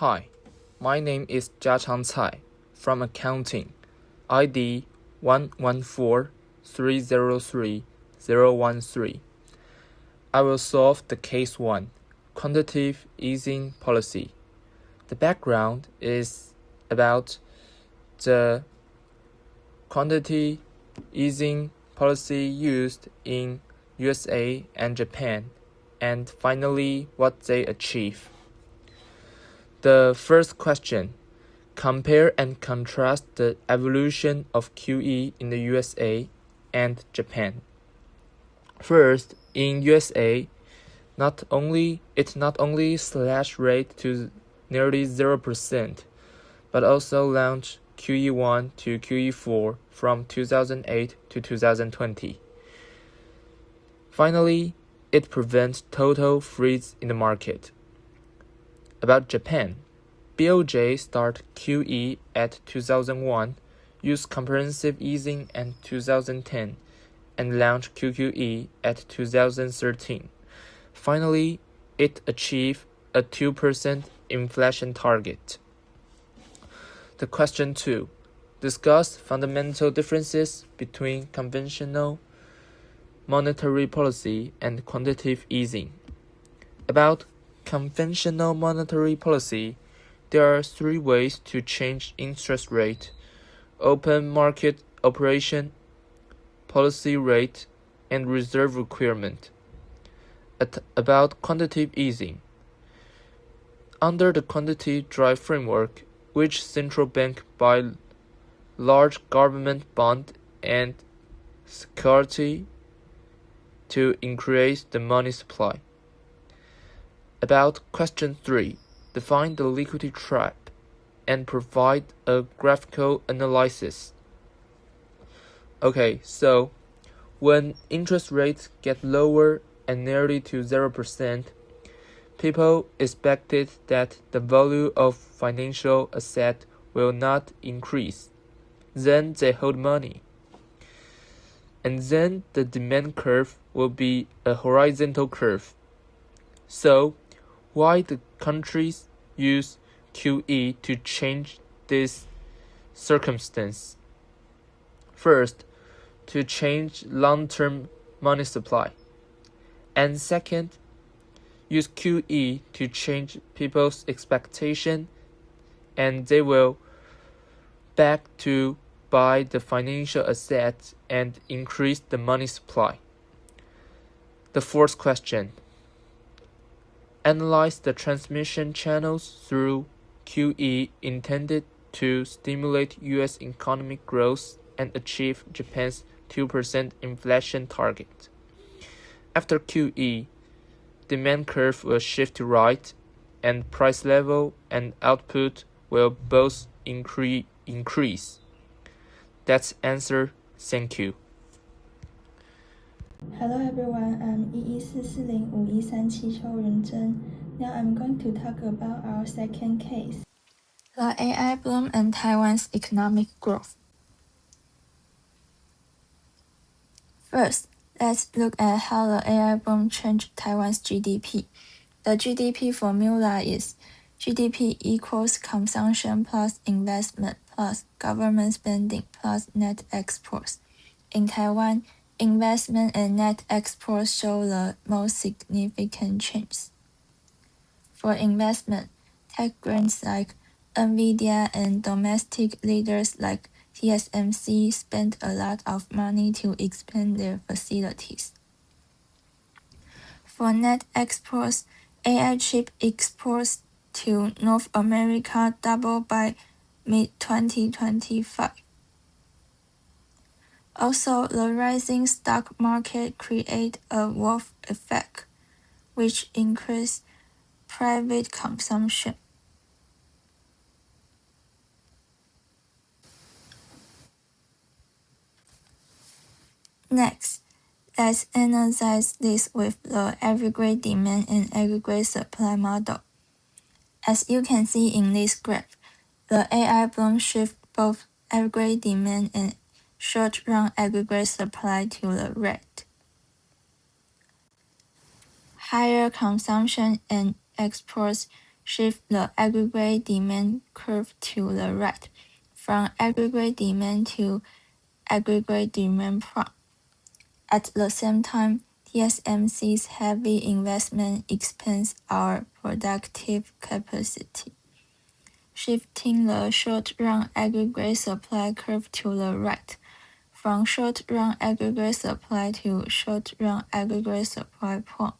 Hi, my name is Jiachang Cai from accounting, ID 114303013. I will solve the case 1, quantitative easing policy. The background is about the quantitative easing policy used in USA and Japan, and finally what they achieve. The first question: compare and contrast the evolution of QE in the USA and Japan. First, in USA, it not only slashed rate to nearly 0%, but also launched QE1 to QE4 from 2008 to 2020. Finally, it prevents total freeze in the market. About Japan, BOJ started QE at 2001, used comprehensive easing at 2010, and launched QQE at 2013. Finally, it achieved a 2% inflation target. The question 2. Discuss fundamental differences between conventional monetary policy and quantitative easing. About conventional monetary policy, there are 3 ways to change interest rate: open market operation, policy rate, and reserve requirement. About quantitative easing. Under the quantitative dry framework, which central bank buy large government bond and security to increase the money supply. About question 3, define the liquidity trap and provide a graphical analysis. Okay, so when interest rates get lower and nearly to 0%, people expected that the value of financial asset will not increase. Then they hold money. And then the demand curve will be a horizontal curve. So, why the countries use QE to change this circumstance? First, to change long-term money supply. And second, use QE to change people's expectation, and they will back to buy the financial assets and increase the money supply. The fourth question: analyze the transmission channels through QE intended to stimulate U.S. economic growth and achieve Japan's 2% inflation target. After QE, demand curve will shift to right, and price level and output will both increase. That's answer. Thank you. Hello everyone, I'm 114405137邱仁真. Now I'm going to talk about our second case. The AI boom and Taiwan's economic growth. First, let's look at how the AI boom changed Taiwan's GDP. The GDP formula is GDP equals consumption plus investment plus government spending plus net exports. In Taiwan, investment and net exports show the most significant change. For investment, tech giants like NVIDIA and domestic leaders like TSMC spent a lot of money to expand their facilities. For net exports, AI chip exports to North America doubled by mid-2025. Also, the rising stock market created a wealth effect, which increased private consumption. Next, let's analyze this with the aggregate demand and aggregate supply model. As you can see in this graph, the AI boom shifts both aggregate demand and short-run aggregate supply to the right. Higher consumption and exports shift the aggregate demand curve to the right, from aggregate demand to aggregate demand prompt. At the same time, TSMC's heavy investment expands our productive capacity, shifting the short-run aggregate supply curve to the right, from short-run aggregate supply to short-run aggregate supply point.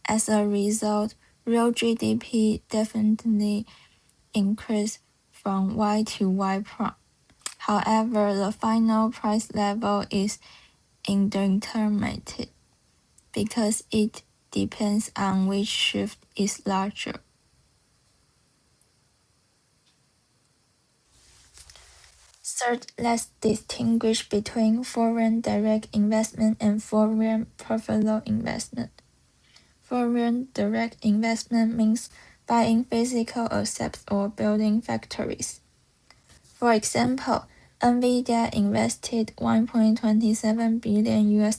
As a result, real GDP definitely increased from Y to Y prime. However, the final price level is indeterminate because it depends on which shift is larger. Third, let's distinguish between foreign direct investment and foreign portfolio investment. Foreign direct investment means buying physical assets or building factories. For example, NVIDIA invested $1.27 billion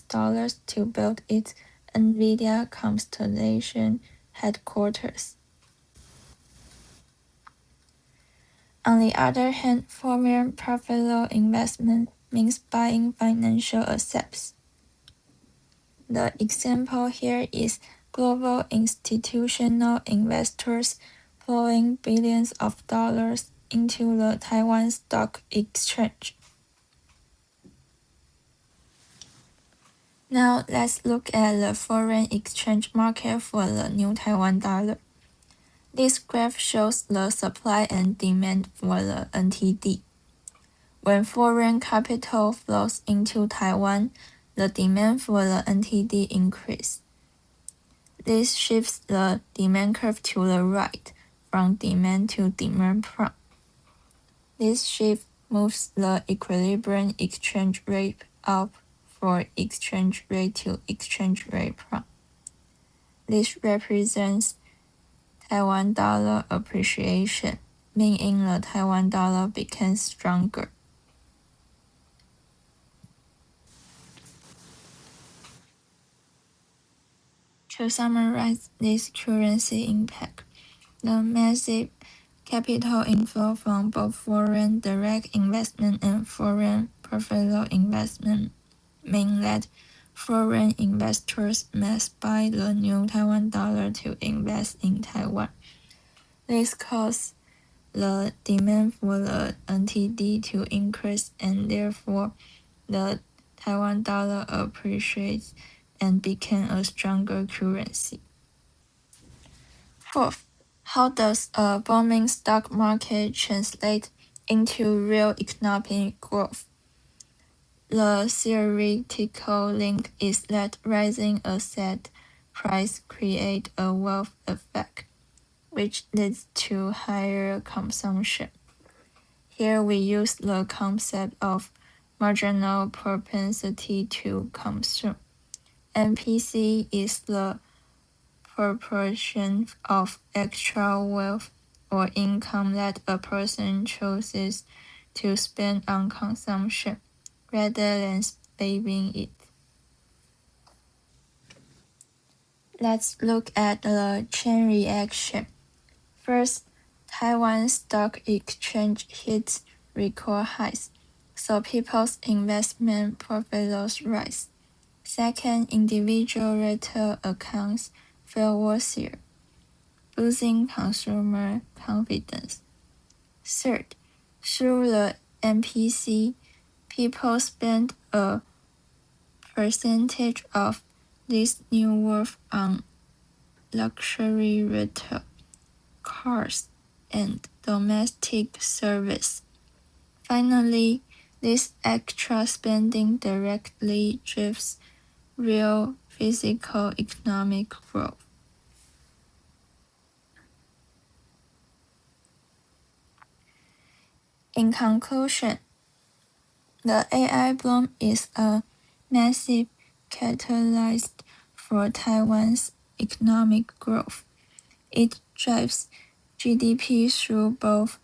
to build its NVIDIA Constellation headquarters. On the other hand, foreign portfolio investment means buying financial assets. The example here is global institutional investors pouring billions of dollars into the Taiwan Stock Exchange. Now let's look at the foreign exchange market for the new Taiwan dollar. This graph shows the supply and demand for the NTD. When foreign capital flows into Taiwan, the demand for the NTD increases. This shifts the demand curve to the right, from demand to demand prompt. This shift moves the equilibrium exchange rate up for exchange rate to exchange rate prompt. This represents Taiwan dollar appreciation, meaning the Taiwan dollar becomes stronger. To summarize this currency impact, the massive capital inflow from both foreign direct investment and foreign portfolio investment mean that foreign investors must buy the new Taiwan dollar to invest in Taiwan. This causes the demand for the NTD to increase, and therefore the Taiwan dollar appreciates and became a stronger currency. Fourth, how does a booming stock market translate into real economic growth? The theoretical link is that rising asset price create a wealth effect, which leads to higher consumption. Here we use the concept of marginal propensity to consume. MPC is the proportion of extra wealth or income that a person chooses to spend on consumption rather than saving it. Let's look at the chain reaction. First, Taiwan Stock Exchange hits record highs, so people's investment portfolios rise. Second, individual retail accounts feel worthier, boosting consumer confidence. Third, through the MPC, people spend a percentage of this new wealth on luxury retail, cars, and domestic service. Finally, this extra spending directly drives real physical economic growth. In conclusion, the AI boom is a massive catalyst for Taiwan's economic growth. It drives GDP through both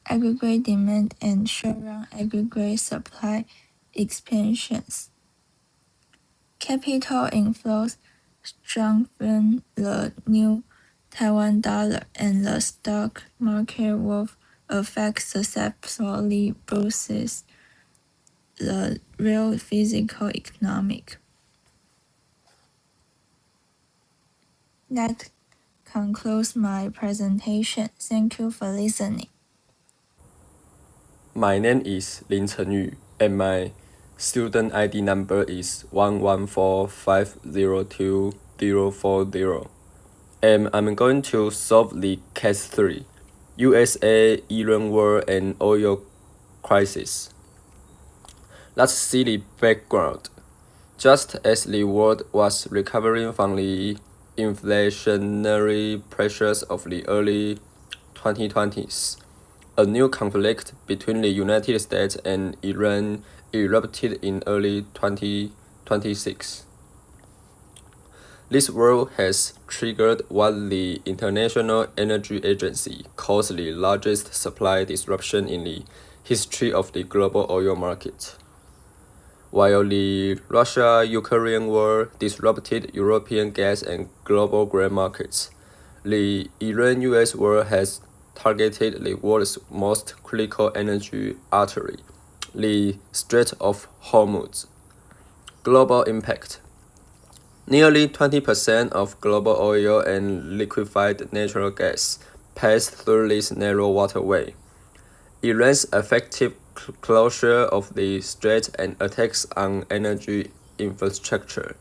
aggregate demand and short-run aggregate supply expansions. Capital inflows strengthen the new Taiwan dollar, and the stock market will affect successfully boosts the real physical economic. That concludes my presentation. Thank you for listening. My name is Lin Chengyu, and my student ID number is 114502040. And I'm going to solve the case 3, USA, Iran war, and oil crisis. Let's see the background. Just as the world was recovering from the inflationary pressures of the early 2020s, a new conflict between the United States and Iran erupted in early 2026. This war has triggered what the International Energy Agency calls the largest supply disruption in the history of the global oil market. While the Russia-Ukraine war disrupted European gas and global grain markets, the Iran-US war has targeted the world's most critical energy artery, the Strait of Hormuz. Global impact. Nearly 20% of global oil and liquefied natural gas pass through this narrow waterway. Iran's effective closure of the strait and attacks on energy infrastructure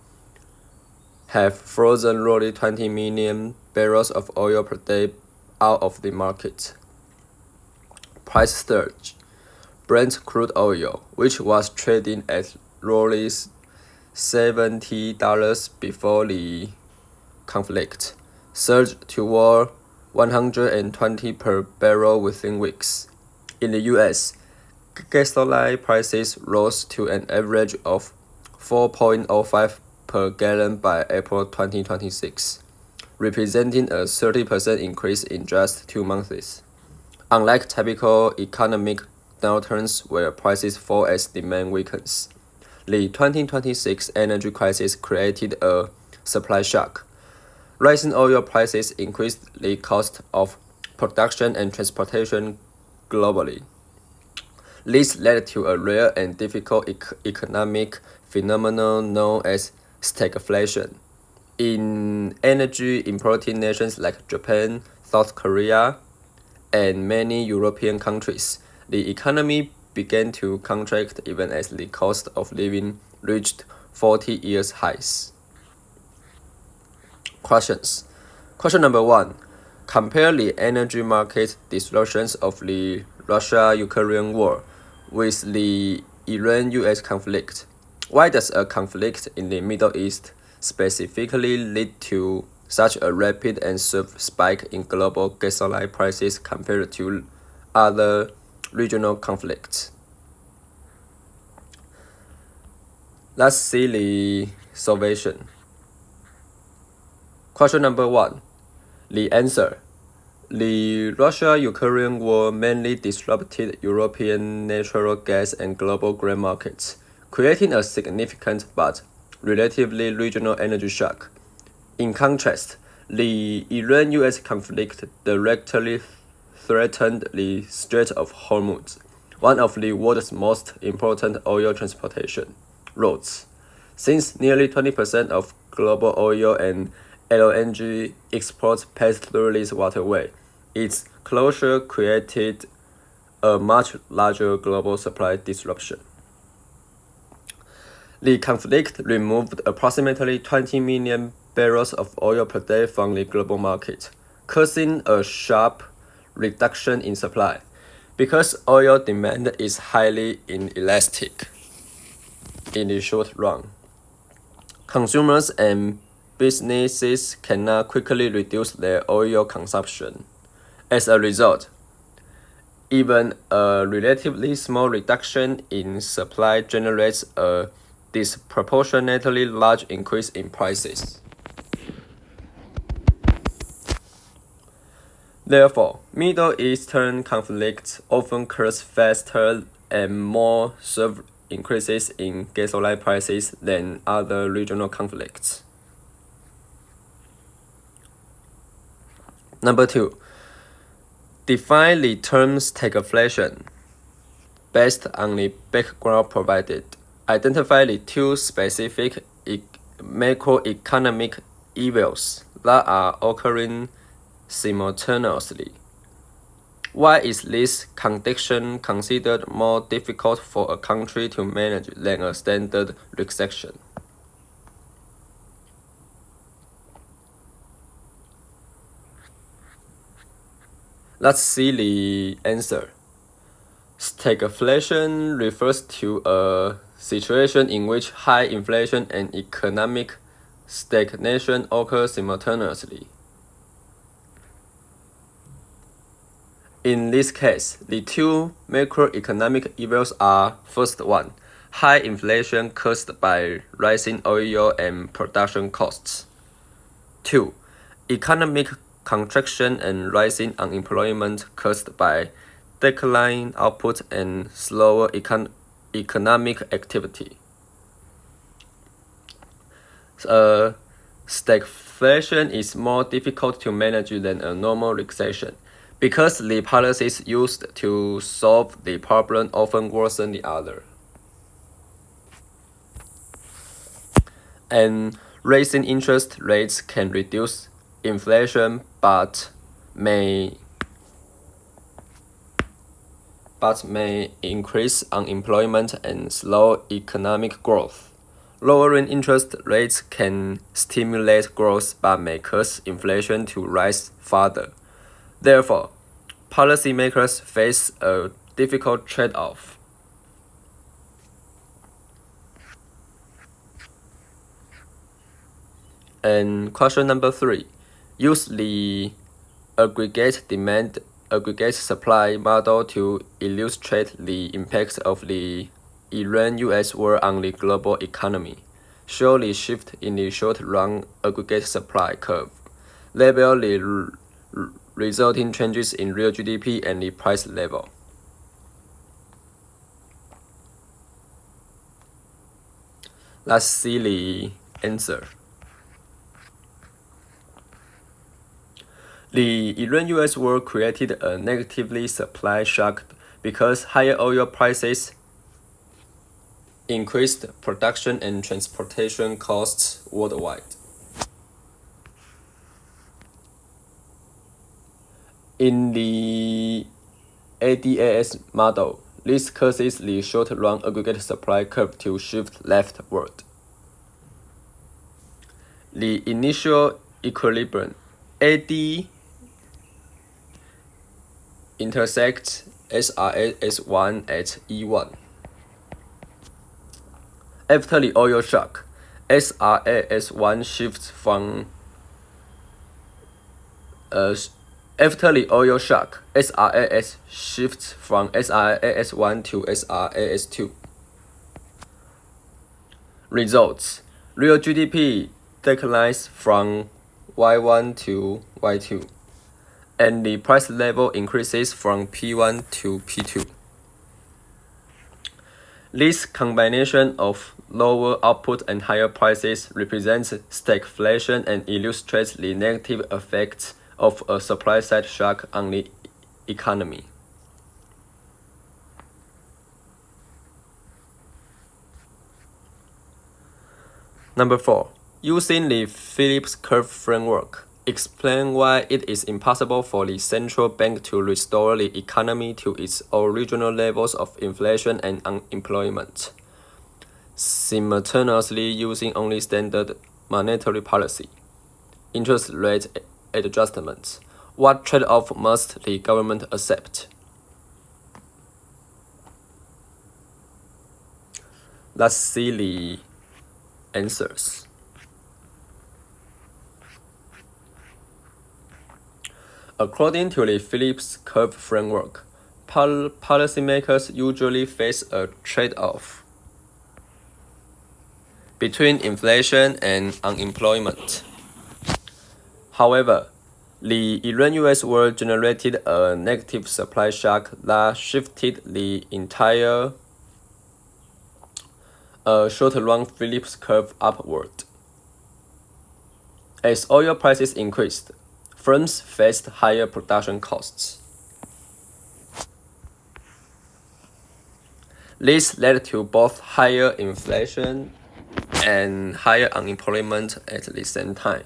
have frozen roughly 20 million barrels of oil per day out of the market. Price surge. Brent crude oil, which was trading at roughly $70 before the conflict, surged toward $120 per barrel within weeks. In the US, gasoline prices rose to an average of 4.05 per gallon by April 2026, representing a 30% increase in just 2 months. Unlike typical economic downturns where prices fall as demand weakens, the 2026 energy crisis created a supply shock. Rising oil prices increased the cost of production and transportation globally. This led to a rare and difficult economic phenomenon known as stagflation. In energy importing nations like Japan, South Korea, and many European countries, the economy began to contract even as the cost of living reached 40-year highs. Questions. Question number 1. Compare the energy market disruptions of the Russia-Ukraine war with the Iran-US conflict. Why does a conflict in the Middle East specifically lead to such a rapid and swift spike in global gasoline prices compared to other regional conflicts? Let's see the solution. Question number 1. The answer. The Russia-Ukraine war mainly disrupted European natural gas and global grain markets, creating a significant but relatively regional energy shock. In contrast, the Iran-US conflict directly threatened the Strait of Hormuz, one of the world's most important oil transportation routes. Since nearly 20% of global oil and LNG exports pass through this waterway, its closure created a much larger global supply disruption. The conflict removed approximately 20 million barrels of oil per day from the global market, causing a sharp reduction in supply. Because oil demand is highly inelastic in the short run, consumers and businesses cannot quickly reduce their oil consumption. As a result, even a relatively small reduction in supply generates a disproportionately large increase in prices. Therefore, Middle Eastern conflicts often cause faster and more swift increases in gasoline prices than other regional conflicts. Number 2. Define the term stagflation. Based on the background provided, identify the two specific macroeconomic evils that are occurring simultaneously. Why is this condition considered more difficult for a country to manage than a standard recession? Let's see the answer. Stagflation refers to a situation in which high inflation and economic stagnation occur simultaneously. In this case, the two macroeconomic evils are: first one, high inflation caused by rising oil and production costs. 2. Economic contraction and rising unemployment caused by declining output and slower economic activity. Stagflation is more difficult to manage than a normal recession because the policies used to solve the problem often worsen the other. And raising interest rates can reduce inflation but may increase unemployment and slow economic growth. Lowering interest rates can stimulate growth but may cause inflation to rise further. Therefore, policymakers face a difficult trade-off. And question number 3. Use the aggregate supply model to illustrate the impacts of the Iran-US war on the global economy. Show the shift in the short-run aggregate supply curve. Label the resulting changes in real GDP and the price level. Let's see the answer. The Iran-US war created a negative supply shock because higher oil prices increased production and transportation costs worldwide. In the ADAS model, this causes the short-run aggregate supply curve to shift leftward. The initial equilibrium AD intersects SRAS1 at E1. After the oil shock, SRAS1 shifts from SRAS shifts from SRAS1 to SRAS2. Results: real GDP declines from Y1 to Y2, and the price level increases from P1 to P2. This combination of lower output and higher prices represents stagflation and illustrates the negative effects of a supply-side shock on the economy. Number 4. Using the Phillips curve framework, explain why it is impossible for the central bank to restore the economy to its original levels of inflation and unemployment, simultaneously using only standard monetary policy. Interest rate adjustments. What trade-off must the government accept? Let's see the answers. According to the Phillips curve framework, policymakers usually face a trade-off between inflation and unemployment. However, the Iran-US war generated a negative supply shock that shifted the entire short-run Phillips curve upward. As oil prices increased, firms faced higher production costs. This led to both higher inflation and higher unemployment at the same time.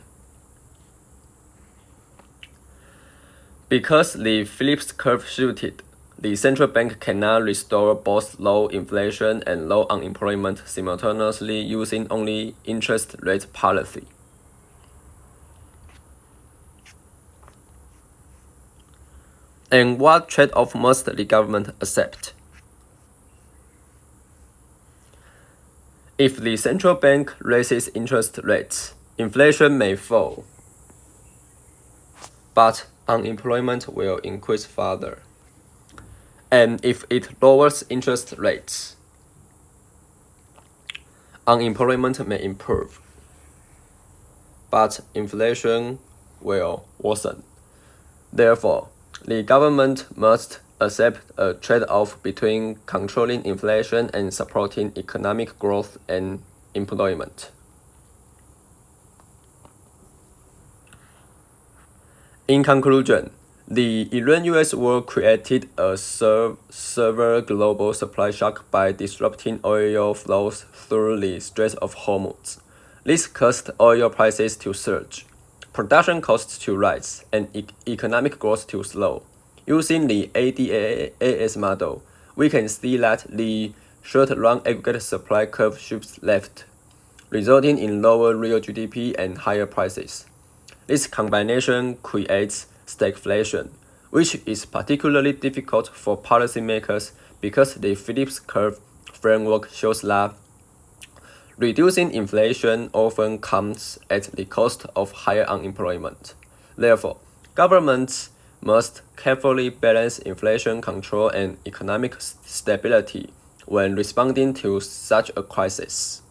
Because the Phillips curve shifted, the central bank cannot restore both low inflation and low unemployment simultaneously using only interest rate policy. And what trade-off must the government accept? If the central bank raises interest rates, inflation may fall, but unemployment will increase further. And if it lowers interest rates, unemployment may improve, but inflation will worsen. Therefore, the government must accept a trade-off between controlling inflation and supporting economic growth and employment. In conclusion, the Iran-US war created a severe global supply shock by disrupting oil flows through the Strait of Hormuz. This caused oil prices to surge, production costs to rise, and economic growth to slow. Using the ADAS model, we can see that the short-run aggregate supply curve shifts left, resulting in lower real GDP and higher prices. This combination creates stagflation, which is particularly difficult for policymakers because the Phillips curve framework shows that reducing inflation often comes at the cost of higher unemployment. Therefore, governments must carefully balance inflation control and economic stability when responding to such a crisis.